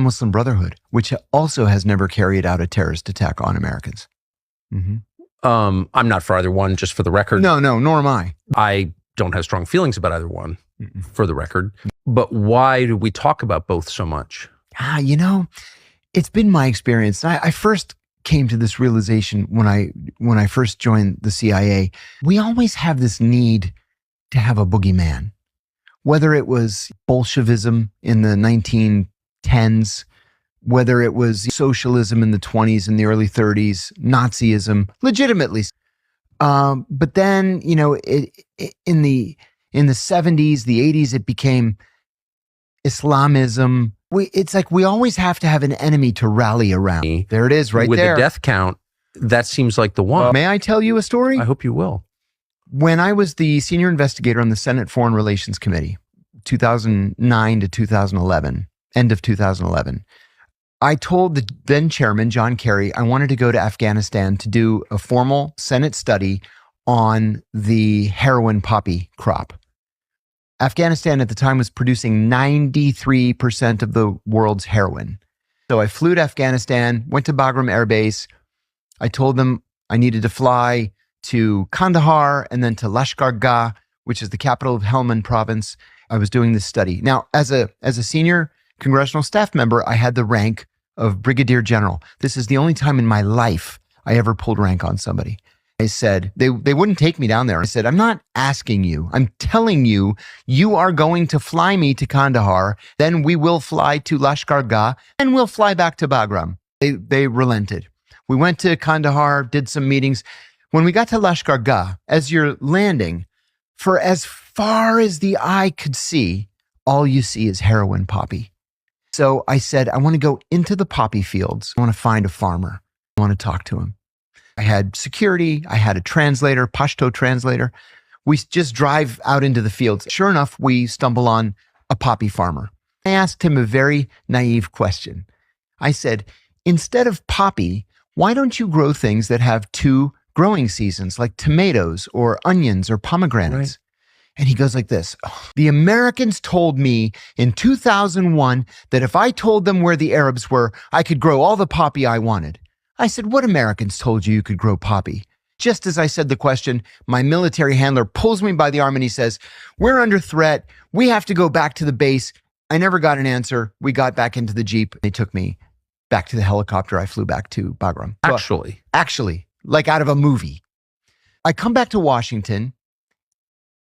Muslim Brotherhood, which also has never carried out a terrorist attack on Americans. Mm-hmm. I'm not for either one, just for the record. No, nor am I. I don't have strong feelings about either one, for the record. But why do we talk about both so much? It's been my experience. I first came to this realization when I first joined the CIA. We always have this need to have a boogeyman, whether it was Bolshevism in the 1910s, whether it was socialism in the 20s and the early 30s, Nazism, legitimately. But then, in the 70s, the 80s, it became Islamism. It's like we always have to have an enemy to rally around. There it is, right With there. With the death count, that seems like the one. May I tell you a story? I hope you will. When I was the senior investigator on the Senate Foreign Relations Committee, 2009 to 2011, end of 2011, I told the then chairman, John Kerry, I wanted to go to Afghanistan to do a formal Senate study on the heroin poppy crop. Afghanistan at the time was producing 93% of the world's heroin. So I flew to Afghanistan, went to Bagram Air Base. I told them I needed to fly to Kandahar and then to Lashkar Gah, which is the capital of Helmand province. I was doing this study. Now, as a senior congressional staff member, I had the rank of Brigadier General. This is the only time in my life I ever pulled rank on somebody. I said, they wouldn't take me down there. I said, I'm not asking you. I'm telling you, you are going to fly me to Kandahar. Then we will fly to Lashkar Gah and we'll fly back to Bagram. They relented. We went to Kandahar, did some meetings. When we got to Lashkar Gah, as you're landing, for as far as the eye could see, all you see is heroin poppy. So I said, I want to go into the poppy fields. I want to find a farmer. I want to talk to him. I had security. I had a translator, Pashto translator. We just drive out into the fields. Sure enough, we stumble on a poppy farmer. I asked him a very naive question. I said, instead of poppy, why don't you grow things that have 2 growing seasons, like tomatoes or onions or pomegranates? Right. And he goes like this, the Americans told me in 2001 that if I told them where the Arabs were, I could grow all the poppy I wanted. I said, what Americans told you could grow poppy? Just as I said the question, my military handler pulls me by the arm and he says, we're under threat. We have to go back to the base. I never got an answer. We got back into the Jeep. They took me back to the helicopter. I flew back to Bagram. Actually, like out of a movie. I come back to Washington.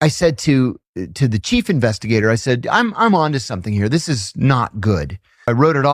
I said to the chief investigator, I said, I'm onto something here. This is not good. I wrote it all.